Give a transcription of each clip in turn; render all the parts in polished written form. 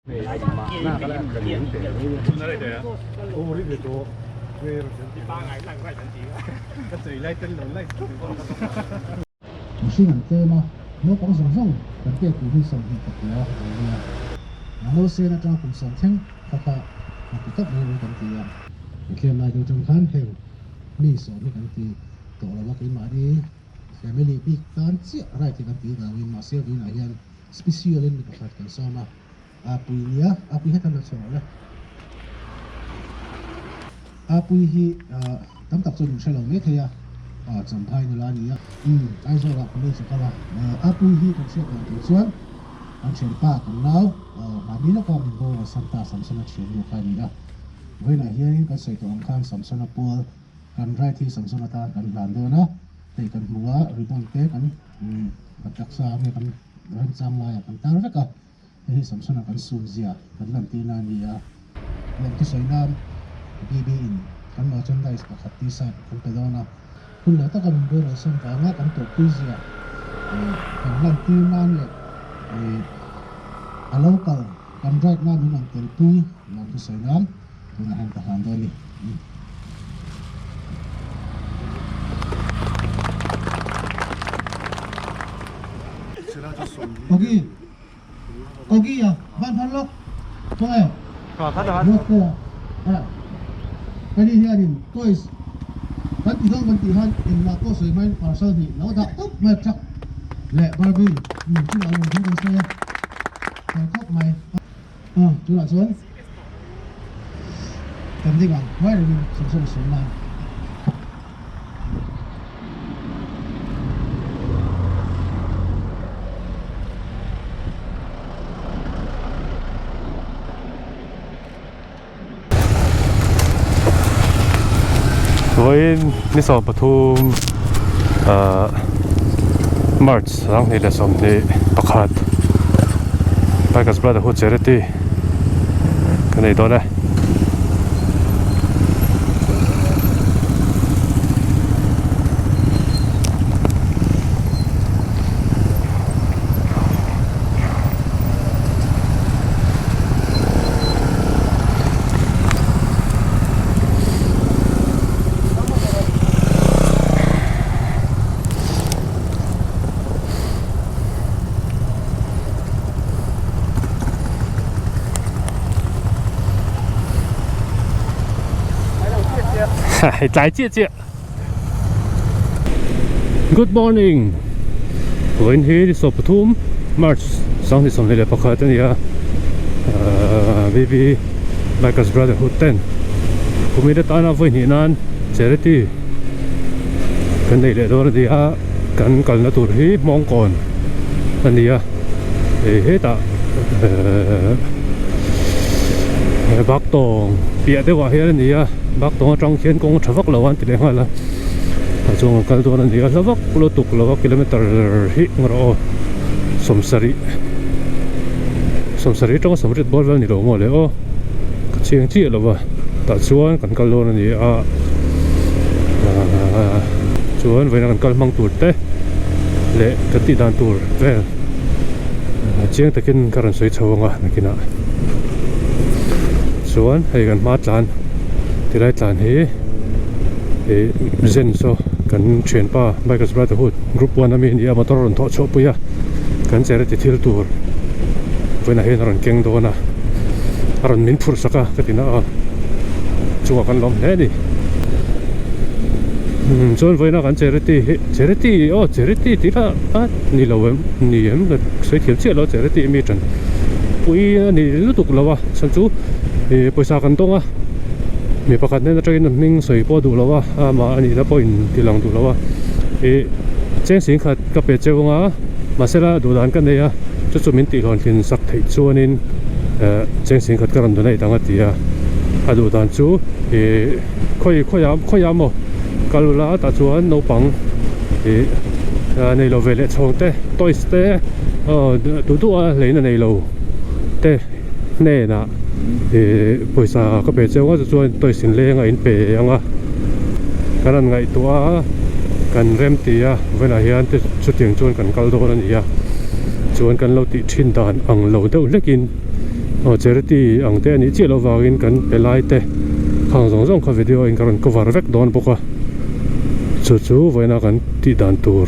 machine an te ma no pang song song kan te ku hi song hi tak ya no se na tang kum song theng kha ki tak ni kan ti ya ke ma do jong khan he mi so ni kan ti to la wa ki ma di family big tan chi rai ti kan ti ga wi ma se vi na hian special in ka kan so ma apui ya apui ha tan so la apui hi tam tak so ni shalo me thaya cham phai ni la ni ya ai zo la ni se kala apui hi kan se kan ti chuan an chen pa kan nau ma ni la ka min bo santa samsona chen ni khai ni ya với lại hiện cái sợi tổng khăn Samsung Apple cần rai thì Samsung ta cần làm đồ nó thì cần mua ribbon tết cần đặc sản này cần ren sam lại cần tao rất cả thì Samsung cần sung zia cần làm tin là gì à làm cái sợi nam BB in cần merchandise các hạt t-shirt cần cái đó nàoคุณเราต้องการดูเราส่งต่อมากันตัวคุยzia cần làm tin là này alo cần rai nam mình làm tiền tui làm cái sợi nam gunahan tahan dali. Kogi ya, ban halok. Toy. Cái đi here in toys. Kan tihan in la ko soi mai parcel ni. Lo da top mai chak. Le Barbie. Chu la long thong kan se. Kai top mai. Chu la xuống. Cảm thấy rằng quá là sống sống sống lại với Nissan Pathum March sang này là xong để pakhat Bikers Brotherhood Charity cái này đó đây trái chia chia. Good morning. Với hết đi sập thum March sang đi sang đây là pakhat ni ya. BB Bikers Brotherhood 10. Kumida tana với ni nan charity. Kan đây le dor dia kan kal na tur hi mong kon. An dia hết ta bác tong bịa thế quả hiện ni ya bác tong trong khiến công chở vác lâu anh thì lại là trong cái đó là gì lâu vác lâu tục lâu vác km hit ngoro somsari trong somsari bol vel ni lo mo le o chiang chi lo wa ta chuan kan kal lo ni a chuan với kan kal mang tur te le ka ti dan tur vel chiang takin karan soi chawanga nakina chuan hei kan ma tlan ti lai tlan hi zen so kan thian pa Bikers Brotherhood group 1 ami ni motor ron tho cho puya kan charity thil tur vena hen ron keng do na ron min phur saka katina chunga kan lom he ni chuan vena kan charity ti la ni lo ni em la sei thiam che lo charity mi tran pui ni lu tuk lawa chan chu paisa kan tonga mi pakhat nen train ning soi po du lawa ma ani da point tilang du lawa chen sing khat ka pe chewanga masela du dan kan neya chu min ti lon thin sak thei chuanin chen sing khat karam du nei tanga tia adu dan chu khoya mo kalula ta chuan no pang nei lo vele chong te toys te tu a leina nei lo te ne na paisa ka pe chewa chuan toy sin lenga in pe anga karan ngai tua kan rem tia vela hian te chuting chuan kan kal do an ia chuan kan lo ti thin dan ang lo deuh lekin charity ang te ani chi lo wangin kan pelai te khang zong kha video in kan cover vek don boka chu voina kan ti dan tur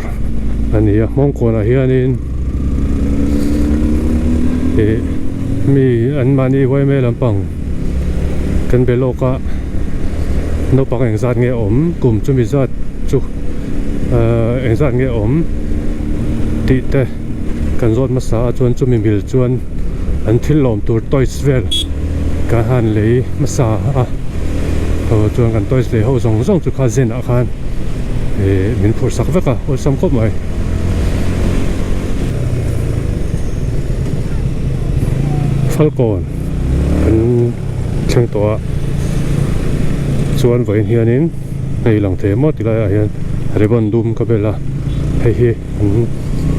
ani a mong ko na hianin mi an mani wai me lampang kan beloka no pang eng zat nge om kum chu mi zat chu eng zat nge om ti te kan zot ma sa chuan chu mi mil chuan an thil lom tur toys vel ka han lei ma sa a chuan kan toys le ho zong chu kha zen a khan min phur sak veka ol sam khop mai Falcon kan chang to chuan voin hianin hei lang the mo tilai a hian ribbon dum ka bela hei hi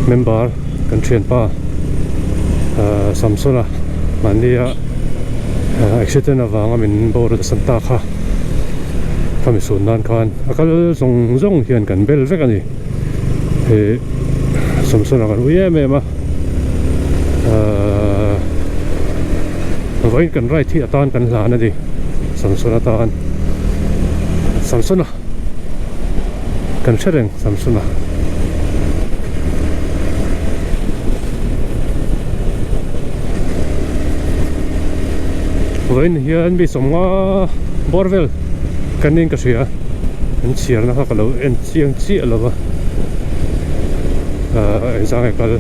member kan thian pa Samsung mania accident awanga min bor santa kha kami sunan khan akal zong hian kan bel vek ani Samsung kan uye me ma voin kan right hi atan kan hla na di Samsung atan Samsung kan chereng Samsung voin hian bi somnga borvel kanin ka sia an chiar na ka lo en chiang chi alova sang kal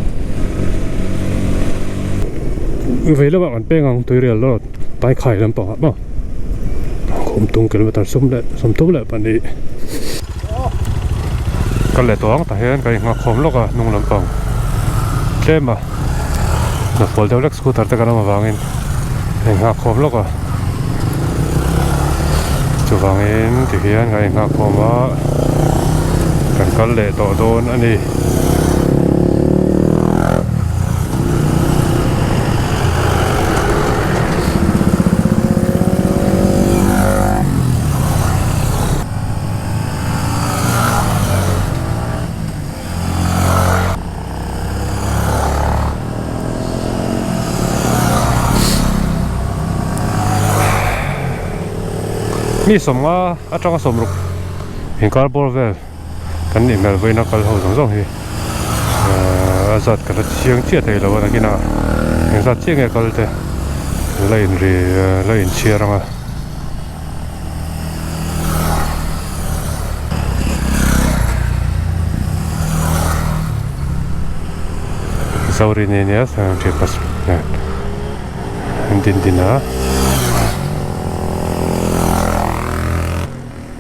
velo ba kan pengang tuirial lo tai khai lam pa ma khom tung kilometer som tum le pani kal le tong ta hian kai nga khom lo ka nung lam pang tlema na pol deulex scooter ta kana ma wangin nga khom lo ka chu wangin ti hian kai nga khoma kan kal le to don ani mi somnga atanga somruk hinkar bor vel kan ni mel voina kal ho zong hi azat kala chiang chia thei lo na kina azat chiang e kal te lain chiaranga sauri ne ne sa che pas dina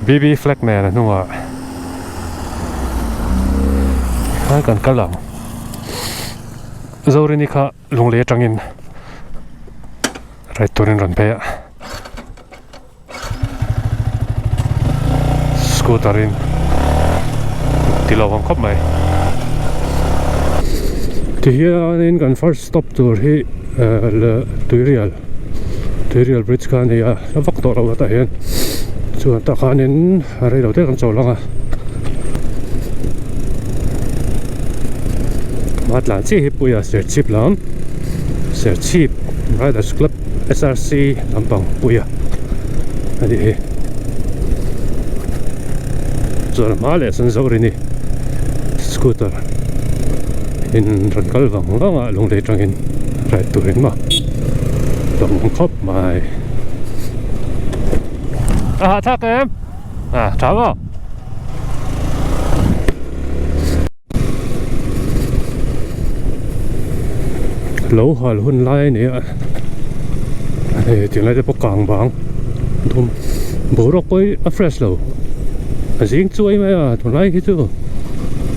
BB Flagman nunga hai kan kalang zorini kha lungle tangin right turin ran pe scooterin tilawang khop mai ti hianin kan first stop tur hi tuirial bridge kan ya vak to lo ta hian chuan ta khanin rei lo te kan chawlanga matlan chi hi puya ser chip riders club SRC lampang puya ani he chuan male san zorini scooter in ran kalwang langa lunglei tangin right turin ma dom khop mai thắc em chào không lâu hỏi hun lai nè tiếng lai để bóc càng bảng thùng bố đọc với fresh lâu riêng chuối mà thùng lai cái chứ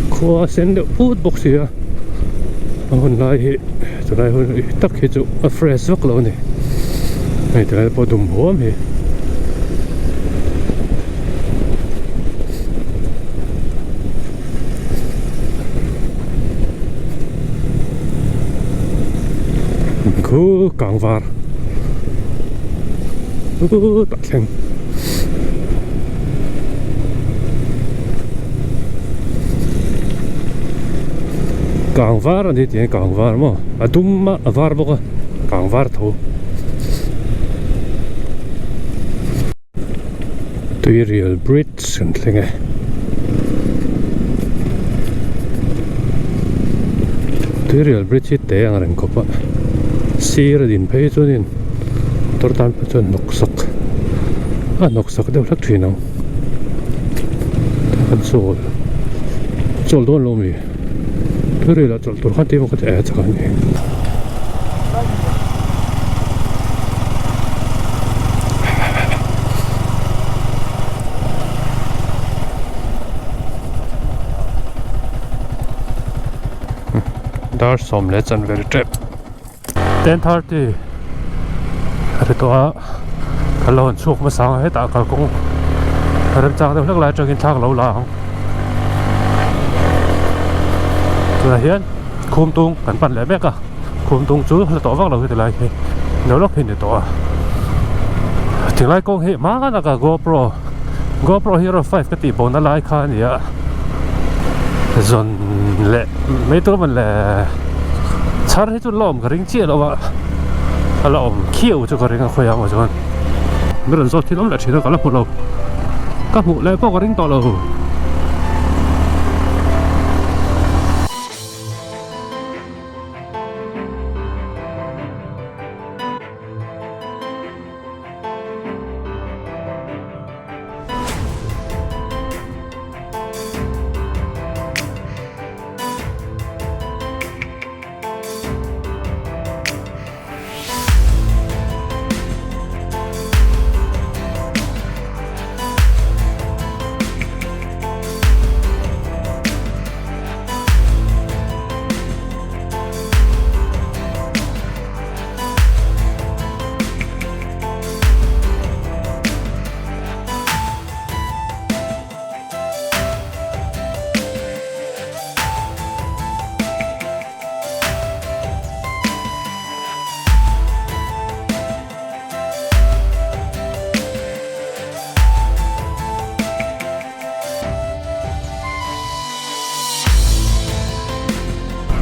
khoa sen được food box gì hun lai thùng lai hun tắc cái chứ fresh vắc lâu nè này tiếng lai bỏ đùm hố mà khu cảng var tạ khen cảng var thì tiếng cảng var mà đúng mà var bốc cảng var thôi Imperial Bridge kan tlenge Imperial Bridge te ang ren ko pa sira din pe chunin tortan pa chun noksak deuh lak thinang kan chol don lo mi Imperial chol tur khan te mo ka cha cha ni Dar som let's and very trip 10:30 ari to a kalon chuk ma sang he ta kal kong ram chang de lak lai changin thak lo la tu hian khum tung kan pan le mek a khum tung chu la to wak lo he lai he no lok hin to a ting lai kong he ma na ka GoPro Hero 5 ka ti bon na lai kha ni a zon le mấy tôi mình là chả thấy chút lom cái ring chia đâu ạ lom kiêu cho cái ring khoe mà cho anh mấy lần rồi thì nó lại chỉ là cả một lầu các mụ lại có cái ring to lầu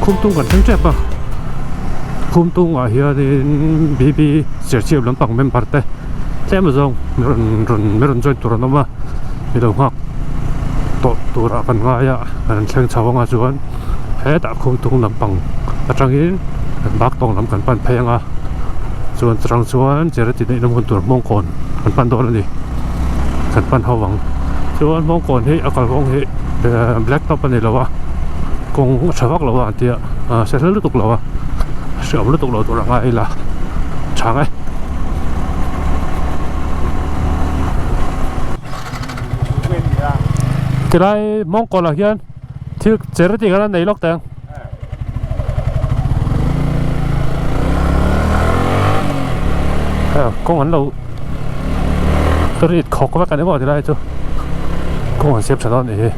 khum tung còn thắng chép à khum tung ở here thì BB sẽ chịu lắm bằng mềm parte thế mà rong mình chơi tụi nó mà mình đâu học tụi ra phần ngoài á mình xem cháu ngoài chuan thế đã khum tung lắm bằng ở trong ini bác tông lắm cần pan phèn à chuan trong chuan chỉ là chỉ để làm con tụi mông cồn cần pan đó là gì cần pan hậu vắng chuan mông cồn thì ở còn mông thì black top này là what cũng sẽ phát lộ thì sẽ liên tục lộ sẽ liên tục lộ tụi ngay là chẳng ấy thì đây mong còn là hiện thì chế thì cái này lóc tiền công ảnh lâu cái gì khó có cái này bỏ thì đây chứ công ảnh xếp cho nó này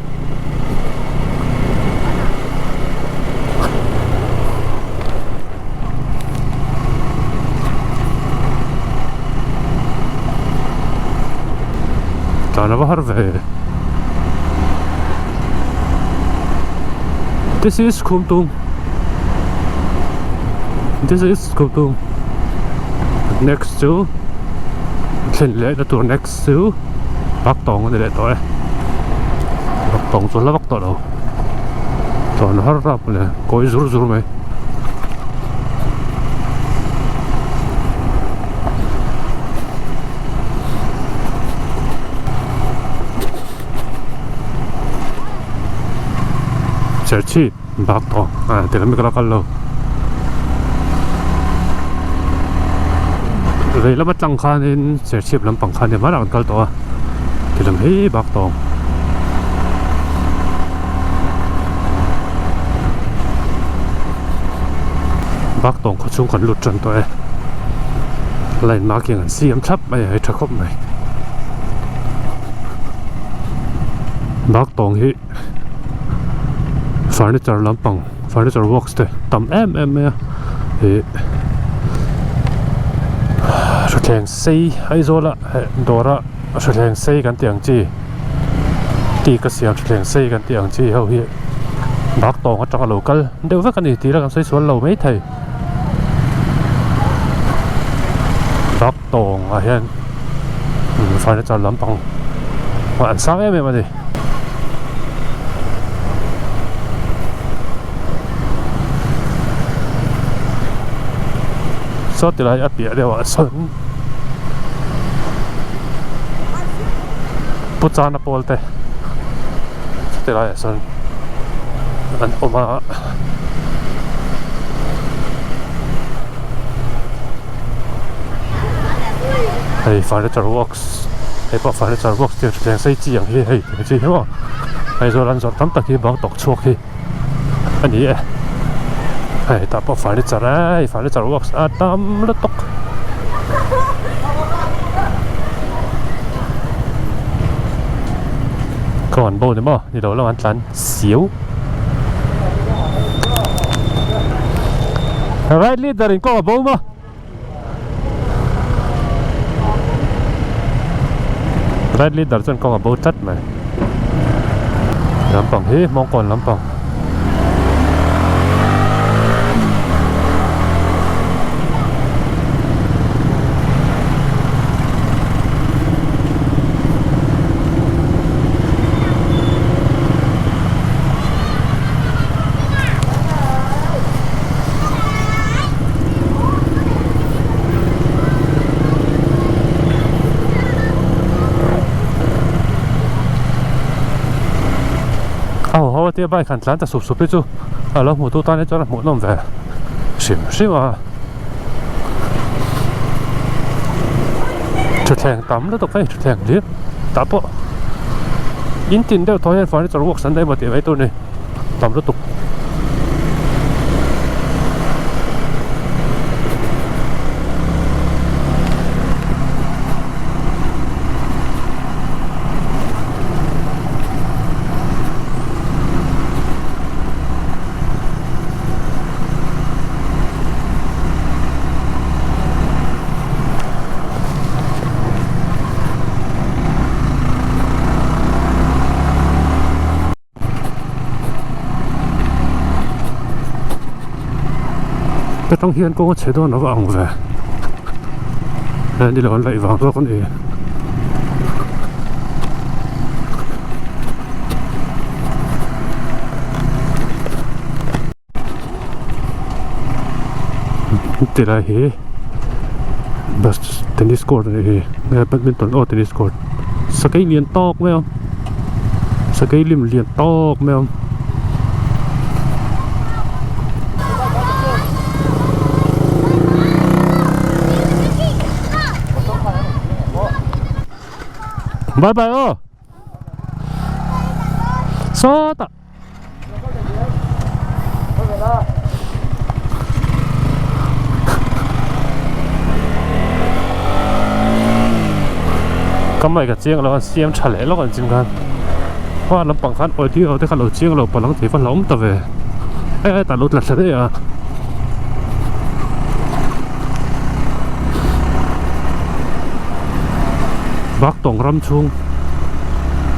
أنا بعرف This is Kumtung. This is Kumtung. Next to Lên lệ là tour next to Bắc Tông này lại tối Bắc Tông cho là Bắc Tông đâu Toàn nó hấp rạp này Coi rủ mày Church Bắc Tông thì là mình có là lâu vậy là bắt trăng khan nên church làm bằng khan thì mất ăn to thì làm hết Bắc Tông Bắc Tông có chung còn lụt chân tôi lên mà kia ngân em thấp bây giờ chắc không này Bắc Tông hi furniture làm bằng furniture works thế tầm em thì xuất hiện xây hay rồi là đồ ra xuất hiện xây cái tiếng chi tí cái xiêm xuất hiện xây cái tiếng chi hầu hiện Bắc Tông ở trong local đều với cái này tí là cái xây xuống lầu mấy thầy Bắc Tông ở hiện furniture làm bằng Anh sáng em mà đi sót thì lại áp bịa đều ở sân bút ra nó bol thế sót thì lại ở sân anh ôm mà hey furniture works hey bỏ furniture works thì chuyện xây chiอย่างที่hey chi hiểu không hey rồi anh rồi tắm tắc khi bảo tộc chuột khi anh ấy hey ta bỏ furniture đấy furniture works à tắm lớp tóc còn bầu nữa mà đi đâu là anh chán xíu right leader in có bầu mà right leader chân có bầu chất mà lắm bằng hết mong còn lắm bằng tia bay khẩn lán ta sụp sụp đấy chứ à lo một tô tan đấy cho là một năm về xỉm xỉm à chụp thèn tắm đó tụi phải chụp thèn liếc tắm bộ in tin đeo thôi phải cho ruột sẵn đây mà tiệm ấy tôi này tắm đó tụi cái trong hiên có chế độ nó vàng về nên đi là lại vàng cho con gì thì là gì bus tennis court này nghe badminton ở tennis court cái liền to mấy không cái liền to mấy không bye bye ô số tạ cái mấy cái chiếng là xem trả lẽ nó còn chim gan hoa lắm bằng khăn ôi thì ở đây khăn lẩu chiếng lẩu bằng lăng thì phân lỏng ta về ê ta lột lật thế đấy à bác tổng râm chung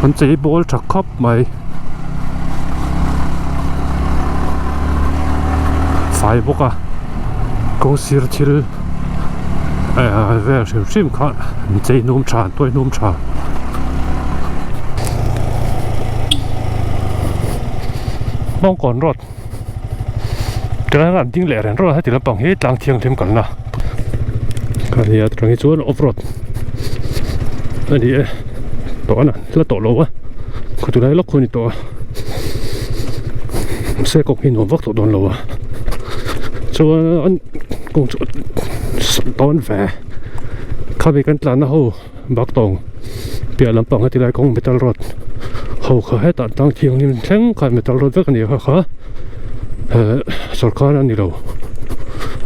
มันจะบอลจากครอบไหมไฟบกอะก็สิรทิลเวลชิมชิมค่ะมันจะนุ่มชาตัวนุ่มชามองก่อนรถจะได้กันทิ้งแหล่รถให้ติดลำปังให้ต่างเที่ยงเทียมกันนะก็เดี๋ยวตรงนี้ชวนออฟโรดอันนี้ตัวน่ะแล้วตัวโลวะก็ตัวไหนล็อกคนอีตัวเสกกหินหัววักตัวโดนโลวะชัวอันกงจุดตอนแฝเข้าไปกันตลาดนะฮูบักตองเปียลำปังให้ติไลกงเมทัลรถฮูเขาให้ตัดตั้งเทียงนี่แท่งขันเมทัลรถไว้กันเดียวค่ะสุรคานั่นนี่เรา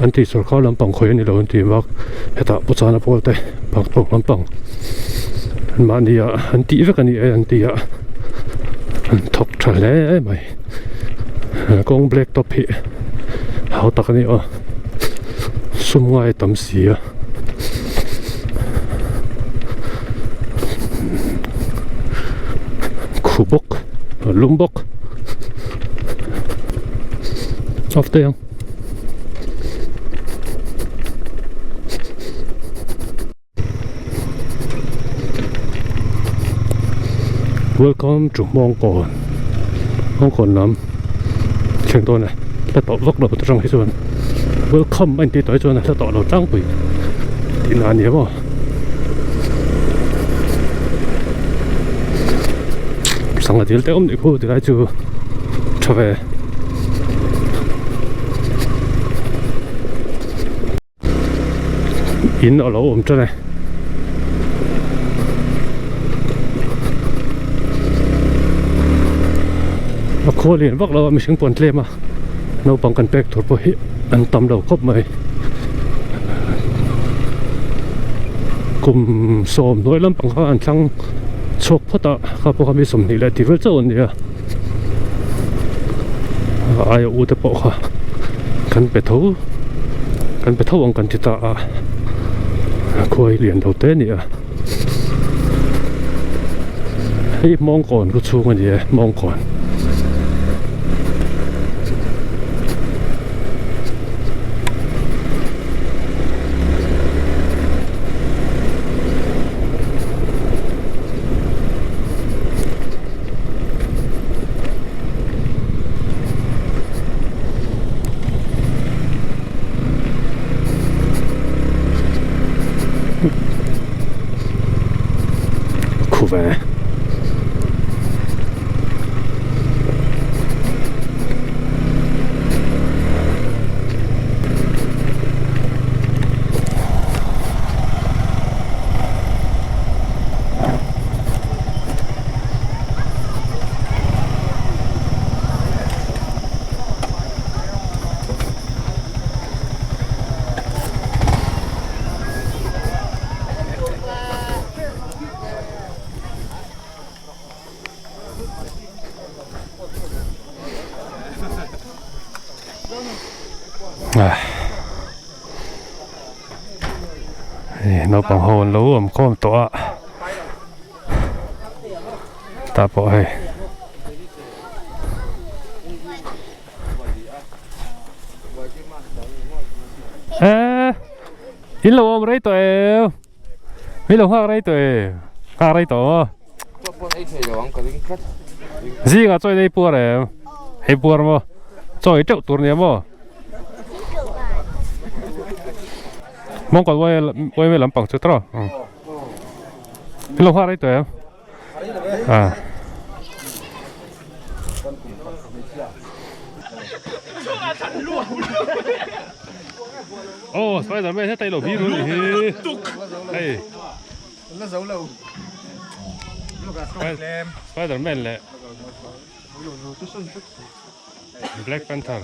อันที่สุรคาลำปังคอยนี่เราอันที่บักให้ตัดปุจานะพอแต่บักตองลำปังmà đi anh tí với cái này anh tí anh thọc trả lẽ mày con black top hi hậu tắc này xung ngoài tầm xì khu bốc lũng bốc off đây Welcome to Mongkol. Mongkol lắm. Chuyện tôi này, ta tỏ vóc đầu trong cái chuồn. Welcome anh tí tới chuồn này, ta tỏ đầu trắng quỷ. Thì nàn nhé mà. Sáng là chỉ tới ôm đi khu thì lại chưa trở về. In ở lỗ ôm cho này. Cô liền vác lâu mình sinh buồn lên mà nấu bằng cần bẹt thổi bụi ăn tầm đầu khóc mày cùng xôm nói lắm bằng họ ăn sang chọc phát ta các bộ kami xôm này lại thì vẫn trâu này ai ở uất bộ ha cần bẹt thấu bằng cần thì ta cô liền đầu tiên này hay mong còn có chung cái gì mong còn về nó bằng hồn lú ẩm có một tọa ta bỏ hay in lâu ông đấy tuổi mấy lâu hoa đấy tuổi ca đấy tổ gì cả chơi đây bùa đấy hay bùa mà chơi trâu tuần này mà mong còn quay mấy làm bằng chút đó cái lồng hoa đấy tuổi em ô Spider-Man hết tay đầu bí luôn đi hey nó giấu lâu Spider-Man lẹ Black Panther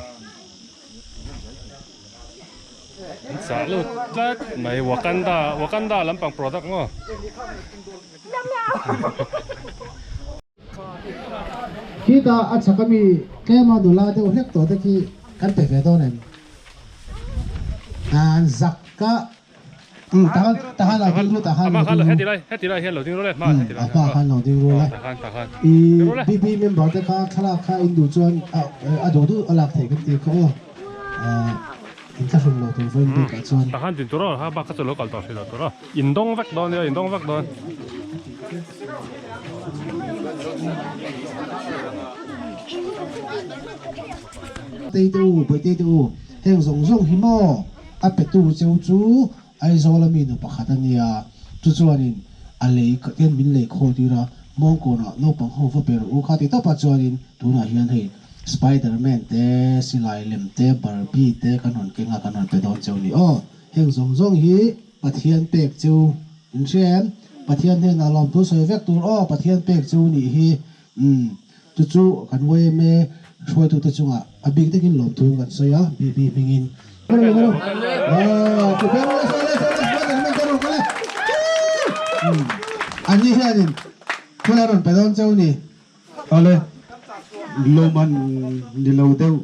xã luôn rất mày Wakanda làm bằng product ngô khi ta ăn sắc kami cái mà đồ la đều hết tổ thì cái phải về đâu này giặc cả tahan là cái lúc tahan mà hết đi đây hết đầu tiên rồi mà hết đi đây tahan đầu tiên rồi tahan BB member cái khá Indo chuan đồ alak thế cái gì có 인터 좀 넣어도 보이는 거 같죠. 한 진 돌아 하 바깥으로 갈 때 돌아. 인동 백돈이야 인동 백돈. Tây tu heng rong himo apet tu cheu chu ai zola mi no pakhatania chu chuanin alei ken min lei kho tira mong ko na no pang ho per u khati to pa chuanin tuna hian hei Spider-Man te silai lem te Barbie te kanon kenga kanon pe don cheu ni o heng zong hi pathian pek cheu in sem pathian hen alom tu soi vek tur o pathian pek cheu ni hi chu kan we me shoi tu te chunga abig te kin lom tu kan soya bi pingin tu pe le Spider-Man te ro kale ani hianin kularon pe don cheu ni ole loman nilau deu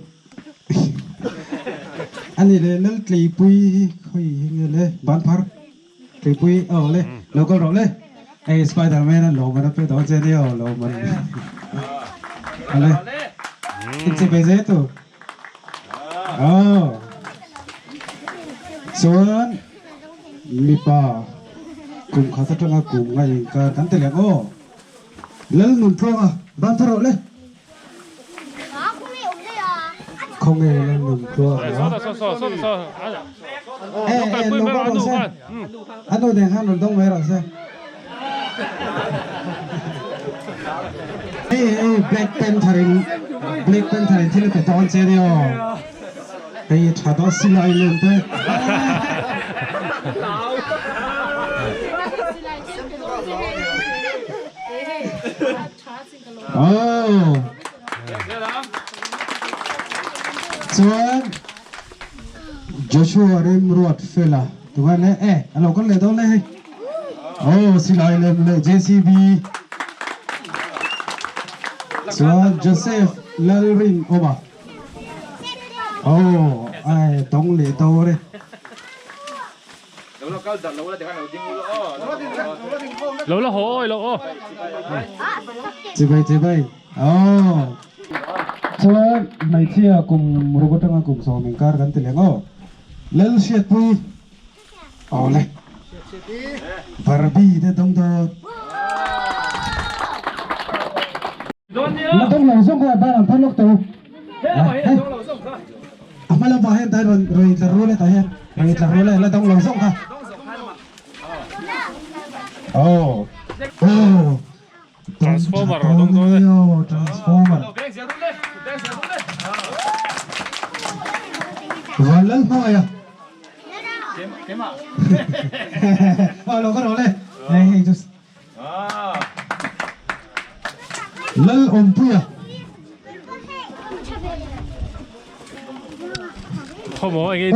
ani le nal tlei pui khoi le ban phar tlei pui le local ro le ai Spider-Man lo man pe do che ni lo man ale it's a bezeto son mi pa kum khasa tanga kum ngai ka tan te le go lỡ nằm thua à ban thở lên không nghe lên nằm thua em nó có rồi sao anh nói đèn han đông về rồi sao Black Panther thì là phải đón xe đi à trả đó xin lại lên thế Chuan Joshua Rimrod Fela tụi bạn này anh lo con lệ đâu này xin lại lên JCB Chuan Joseph Lalrin Oba ai tông lệ đâu đấy lâu là hồi lâu chị bay Chuan này thì cùng robot đang cùng so mình car gần tiền ngô lên xe pui này Barbie thế đông đó nó đông lâu xong rồi ba làm phát lốc tàu mà làm bao hen tay rồi là rồi tay hen rồi là rồi là đông lâu xong cả transformer rồi đông thôi transformer rồi lên thôi à lo có rồi lên lên ôm tui à không có anh ấy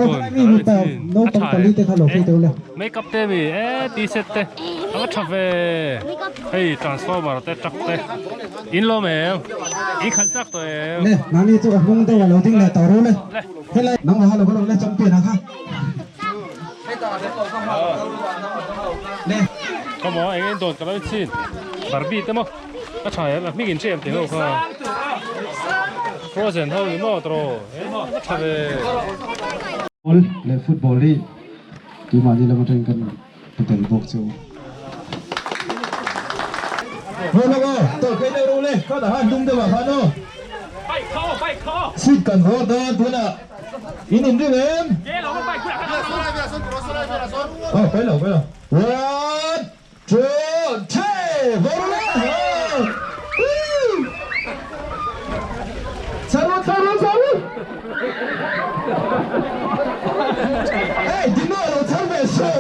nó tông tali te thalo phi teu le make up te mi t-shirt te nó chọc về hey transformer te chọc te in lo mẹ in khăn chắc tôi nè nani tu mong te lo ting le tàu rồi le thế lại nắng vào lo có le trong tiền à ha nè không có anh ấy đồn cái đó xin Barbie te mo nó chạy là mấy cái chuyện tiền đâu không Frozen thôi nó rồi nó chọc về le football đi tu mà đi làm trên cần cần bốc châu rồi nó tôi cái đâu rồi có đã ăn đúng đâu mà phá nó bay khó xin cần hỗ trợ tôi nè in đi em phải rồi one two three vô lên sao hey di nuovo salvezzo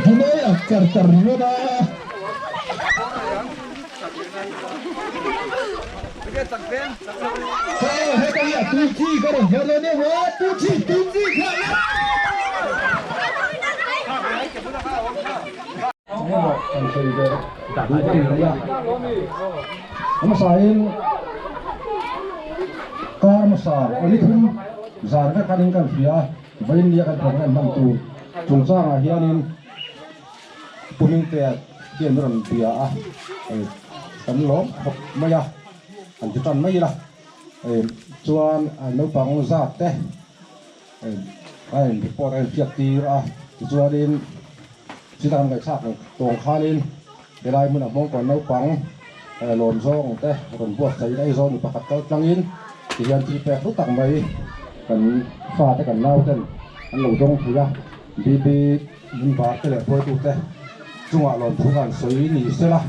di noi a Cartagena hey kaya tuji karo hello ne wa tuji kaya Masain kar masa olithum zar ve kanin kan fia bain dia kan thong man tu chungchang a hianin puning te hian ron fia a kan lo maya an titan mai la chuan no pang za te ai report an fiat ti ra chuanin sitan ga chak tong khanin delai mun a mong kon no pang lồn zong te còn buộc thấy đây zong bạc cắt trăng in thì hiện chỉ phải rút tặng mấy cần pha te cần lau ten anh lồng zong thì ra đi đi bạc cái này thôi tụt te chung à lồn thu gan sấy nỉ xe la